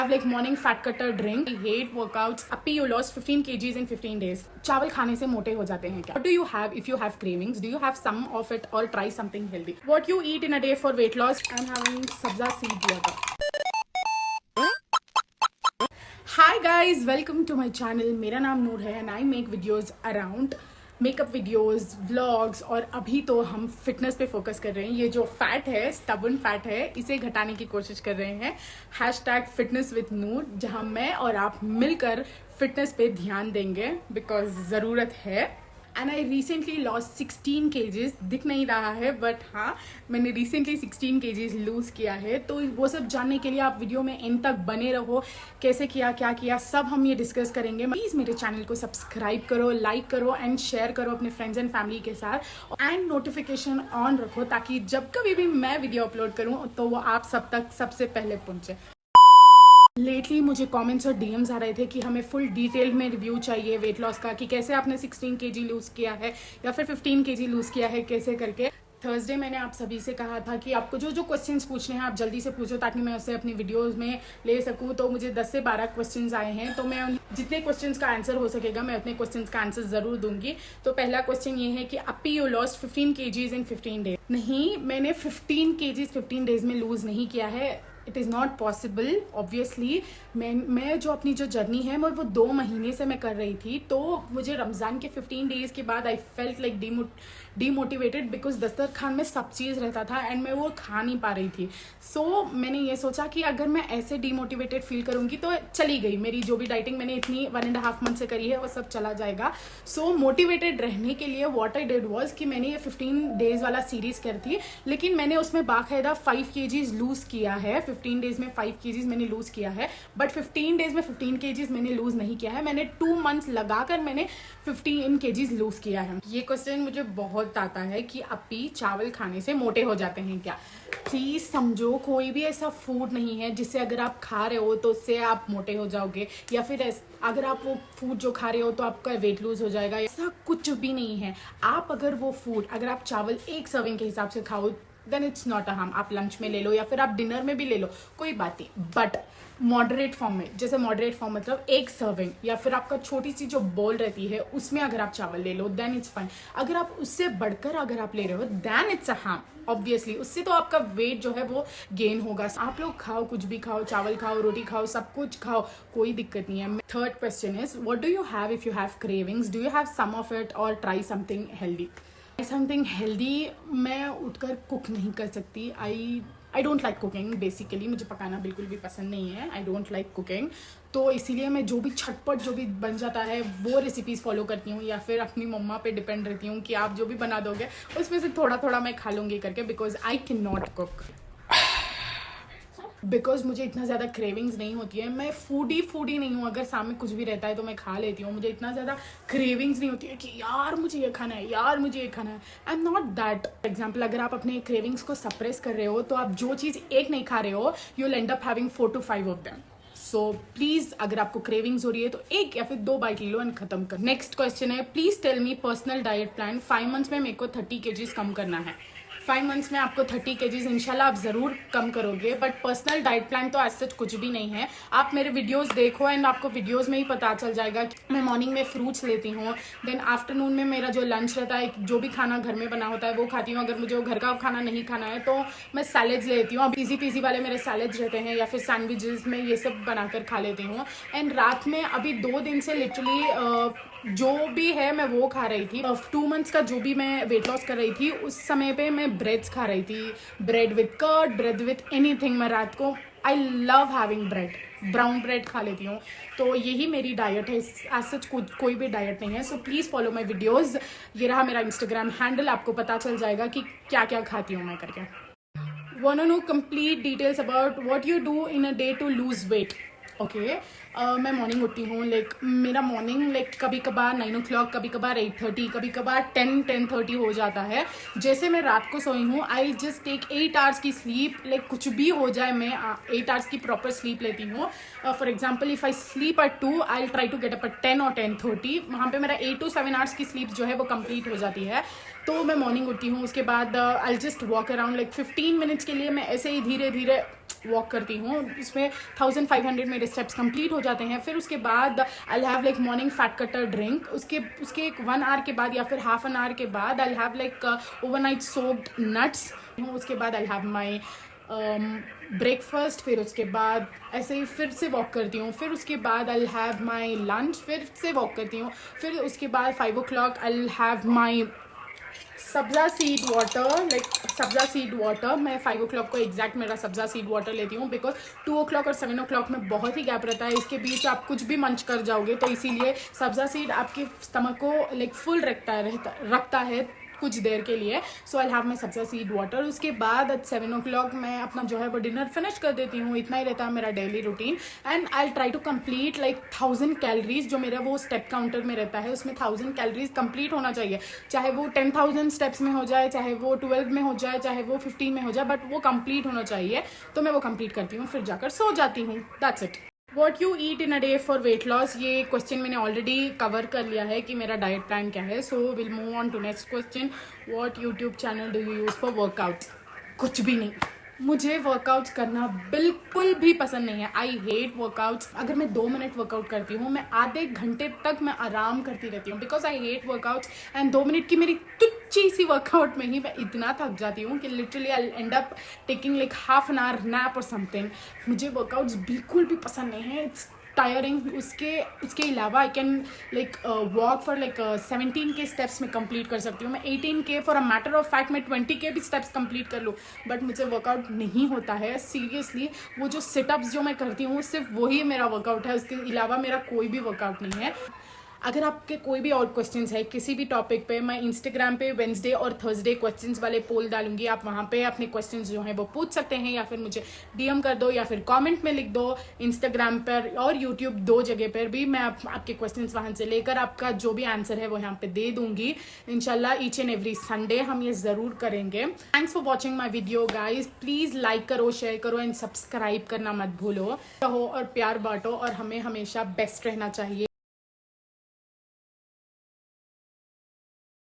have like morning fat cutter drink. I hate workouts. Appy, you lost 15 kgs in 15 days. चावल खाने से मोटे हो जाते हैं क्या? What do you have if you have cravings? Do you have some of it or try something healthy? What you eat in a day for weight loss? I'm having sabza seed water. Hi guys, welcome to my channel. मेरा नाम नूर है and I make videos around makeup videos, vlogs और अभी तो हम fitness पे focus कर रहे हैं। ये जो फैट है, स्टबर्न फैट है, इसे घटाने की कोशिश कर रहे हैं। #fitnesswithnur, जहां मैं और आप मिलकर फिटनेस पे ध्यान देंगे बिकॉज ज़रूरत है। And I recently loss 16 kgs। दिख नहीं रहा है बट हाँ, मैंने रिसेंटली 16 kgs लूज़ किया है। तो वो सब जानने के लिए आप वीडियो में एंड तक बने रहो। कैसे किया, क्या किया, सब हम ये डिस्कस करेंगे। प्लीज़ मेरे चैनल को सब्सक्राइब करो, लाइक करो एंड शेयर करो अपने फ्रेंड्स एंड फैमिली के साथ। एंड नोटिफिकेशन ऑन रखो ताकि जब कभी भी मैं वीडियो अपलोड करूँ तो वो आप सब तक सबसे पहले पहुँचे। लेटली मुझे कमेंट्स और डीएम्स आ रहे थे कि हमें फुल डिटेल में रिव्यू चाहिए वेट लॉस का, कि कैसे आपने 16 kg लूज़ किया है या फिर 15 kg लूज़ किया है, कैसे करके। थर्सडे मैंने आप सभी से कहा था कि आपको जो जो क्वेश्चंस पूछने हैं आप जल्दी से पूछो ताकि मैं उसे अपनी वीडियोस में ले सकूं। तो मुझे 10 से 12 क्वेश्चंस आए हैं, तो मैं जितने क्वेश्चंस का आंसर हो सकेगा मैं उतने क्वेश्चंस का आंसर ज़रूर दूंगी। तो पहला क्वेश्चन ये है कि अपी you lost 15 kgs in 15 days. नहीं, मैंने 15 kgs 15 डेज में लूज़ नहीं किया है। It is not possible. Obviously मैं जो अपनी जो जर्नी है वो 2 महीने से मैं कर रही थी। तो मुझे रमज़ान के 15 डेज़ के बाद I felt like demotivated because दस्तरखान में सब चीज़ रहता था एंड मैं वो खा नहीं पा रही थी। सो मैंने ये सोचा कि अगर मैं ऐसे डीमोटिवेटेड फील करूँगी तो चली गई मेरी जो भी डाइटिंग मैंने इतनी 1.5 मंथ से करी है वो सब चला जाएगा। सो मोटिवेटेड रहने के लिए व्हाट आई डिड वाज कि मैंने ये 15 डेज़ वाला सीरीज़ करी थी, लेकिन मैंने उसमें बाकायदा 5 kgs लूज़ किया है। 15 डेज में 5 kgs मैंने लूज़ किया है, बट 15 डेज में 15 kgs मैंने लूज़ नहीं किया है। मैंने 2 मंथ्स लगाकर मैंने 15 kgs लूज़ किया है। ये क्वेश्चन मुझे बहुत आता है कि अपी चावल खाने से मोटे हो जाते हैं क्या? प्लीज़ समझो, कोई भी ऐसा फूड नहीं है जिससे अगर आप खा रहे हो तो उससे आप मोटे हो जाओगे, या फिर अगर आप वो फूड जो खा रहे हो तो आपका वेट लूज हो जाएगा। ऐसा कुछ भी नहीं है। आप अगर वो फूड, अगर आप चावल 1 सर्विंग के हिसाब से खाओ then it's not a harm. आप लंच में ले लो या फिर आप डिनर में भी ले लो, कोई बात नहीं, बट मॉडरेट फॉर्म में। जैसे मॉडरेट फॉर्म मतलब 1 सर्विंग या फिर आपका छोटी सी जो बोल रहती है उसमें अगर आप चावल ले लो देन इट्स फाइन। अगर आप उससे बढ़कर अगर आप ले रहे हो then it's a harm. Obviously उससे तो आपका वेट जो है वो गेन होगा। आप लोग खाओ, कुछ भी खाओ, चावल खाओ, रोटी खाओ, सब कुछ खाओ, कोई दिक्कत नहीं है। Third question is what do you have if you have cravings? Do you have some of it or try something healthy? Something healthy मैं उठकर कुक नहीं कर सकती। I don't like cooking basically. मुझे पकाना बिल्कुल भी पसंद नहीं है। I don't like cooking. तो इसीलिए मैं जो भी छटपट जो भी बन जाता है वो रेसिपीज़ फॉलो करती हूँ या फिर अपनी मम्मा पे डिपेंड रहती हूँ कि आप जो भी बना दोगे उसमें से थोड़ा थोड़ा मैं खा लूँगी करके, because I can not cook. Because मुझे इतना ज़्यादा क्रेविंग्स नहीं होती है। मैं फूडी नहीं हूँ। अगर सामने कुछ भी रहता है तो मैं खा लेती हूँ। मुझे इतना ज़्यादा क्रेविंग्स नहीं होती है कि यार मुझे ये खाना है, यार मुझे ये खाना है। I am not that. For example, अगर आप अपने क्रेविंग्स को सप्रेस कर रहे हो तो आप जो चीज़ एक नहीं खा रहे हो you will and up having 4 to 5 of them. So please अगर आपको क्रेविंग्स हो रही है तो 1 या फिर 2 बाइट ले लो एंड खत्म कर। नेक्स्ट क्वेश्चन है, please tell me personal diet plan. 5 months में मेरे को 30 kgs कम करना है। 5 मंथ्स में आपको 30 kgs इंशाल्लाह आप ज़रूर कम करोगे, बट पर्सनल डाइट प्लान तो आज सच कुछ भी नहीं है। आप मेरे वीडियोस देखो एंड आपको वीडियोस में ही पता चल जाएगा कि मैं मॉर्निंग में फ्रूट्स लेती हूँ, देन आफ्टरनून में मेरा जो लंच रहता है, जो भी खाना घर में बना होता है वो खाती हूँ। अगर मुझे वो घर का खाना नहीं खाना है तो मैं सैलेड्स लेती हूँ। अब ईजी पीजी वाले मेरे सैलेड्स रहते हैं या फिर सैंडविचेस में ये सब बनाकर खा लेती हूँ। एंड रात में अभी 2 दिन से लिटरली जो भी है मैं वो खा रही थी। 2 मंथ्स का जो भी मैं वेट लॉस कर रही थी उस समय पे मैं ब्रेड्स खा रही थी, bread with curd, bread with anything. मैं रात को I love having bread, brown bread खा लेती हूँ। तो यही मेरी डाइट है। आज सच कोई भी डाइट नहीं है। So please follow my videos. ये रहा मेरा इंस्टाग्राम हैंडल, आपको पता चल जाएगा कि क्या क्या खाती हूँ मैं करके। Want to know complete details about what you do in a day to lose weight? Okay, मैं मॉर्निंग उठती हूँ। मेरा मॉर्निंग कभी कभार 9 o'clock, कभी कभार 8:30, कभी कभार 10:30 हो जाता है। जैसे मैं रात को सोई हूँ आई जस्ट टेक 8 hours की स्लीप। कुछ भी हो जाए मैं 8 hours की प्रॉपर स्लीप लेती हूँ। For example if I sleep at 2 I try to get up at 10 or 10:30। वहाँ पे मेरा 8 to 7 hours की स्लीप जो है वो कंप्लीट हो जाती है। तो मैं मॉर्निंग उठती हूँ, उसके बाद I just walk around 15 minutes के लिए। मैं ऐसे ही धीरे धीरे वॉक करती हूँ, उसमें 1500 मेरे स्टेप्स कंप्लीट हो जाते हैं। फिर उसके बाद I have like morning fat cutter drink, उसके 1 आवर के बाद या फिर हाफ एन आवर के बाद I have like overnight soaked nuts. उसके बाद आई हैव माई ब्रेकफास्ट, फिर उसके बाद ऐसे ही फिर से वॉक करती हूँ। फिर उसके बाद आई हैव माई लंच, फिर से वॉक करती हूँ। फिर उसके बाद 5 o'clock I have my sabja seed water, like sabja seed water. मैं 5 o'clock को एग्जैक्ट मेरा सब्ज़ा सीड वाटर लेती हूँ, बिकॉज 2 o'clock और 7 o'clock में बहुत ही गैप रहता है, इसके बीच आप कुछ भी मंच कर जाओगे, तो इसीलिए सब्ज़ा सीड आपके स्टमक को लाइक फुल रखता है कुछ देर के लिए। So I have my sabja seed water. उसके बाद 7 o'clock मैं अपना जो है वो डिनर फिनिश कर देती हूँ। इतना ही रहता है मेरा daily routine. And I try to complete like 1000 calories, जो मेरा वो स्टेप काउंटर में रहता है उसमें 1000 कैलोरीज कंप्लीट होना चाहिए, चाहे वो 10,000 स्टेप्स में हो जाए, चाहे वो 12 में हो जाए, चाहे वो 15 में हो जाए, बट वो कंप्लीट होना चाहिए। तो मैं वो कंप्लीट करती हूँ, फिर जाकर सो जाती हूँ। That's it. What you eat in a day for weight loss, ये क्वेश्चन मैंने ऑलरेडी कवर कर लिया है कि मेरा डाइट प्लान क्या है। So will move on to next question. What YouTube channel do you use for workout? कुछ भी नहीं, मुझे वर्कआउट्स करना बिल्कुल भी पसंद नहीं है। I hate workouts. अगर मैं 2 मिनट वर्कआउट करती हूँ, मैं आधे घंटे तक मैं आराम करती रहती हूँ, because I hate workouts. And 2 minute की मेरी तुच्छी सी वर्कआउट में ही मैं इतना थक जाती हूँ कि literally I and up taking like half an hour nap और समथिंग। मुझे वर्कआउट्स बिल्कुल भी पसंद नहीं है, इट्स टायरिंग। उसके अलावा I can like walk for like 17 के स्टेप्स में कंप्लीट कर सकती हूँ मैं। 18 के for a matter of fact मैं 20 के भी स्टेप्स कंप्लीट कर लूँ, बट मुझे वर्कआउट नहीं होता है सीरियसली। वो जो सिटअप्स जो मैं करती हूँ सिर्फ वही मेरा वर्कआउट है, उसके अलावा मेरा कोई भी वर्कआउट नहीं है। अगर आपके कोई भी और क्वेश्चंस है किसी भी टॉपिक पे, मैं इंस्टाग्राम पे वेंसडे और थर्सडे क्वेश्चंस वाले पोल डालूंगी, आप वहाँ पे अपने क्वेश्चंस जो हैं वो पूछ सकते हैं, या फिर मुझे डीएम कर दो या फिर कमेंट में लिख दो। इंस्टाग्राम पर और यूट्यूब 2 जगह पर भी मैं आपके क्वेश्चंस वहाँ से लेकर आपका जो भी आंसर है वो यहाँ पे दे दूंगी इंशाल्लाह। ईच एंड एवरी संडे हम ये ज़रूर करेंगे। Thanks for watching my video guys. Please like करो, शेयर करो एंड सब्सक्राइब करना मत भूलो। रहो और प्यार बांटो, और हमें हमेशा बेस्ट रहना चाहिए।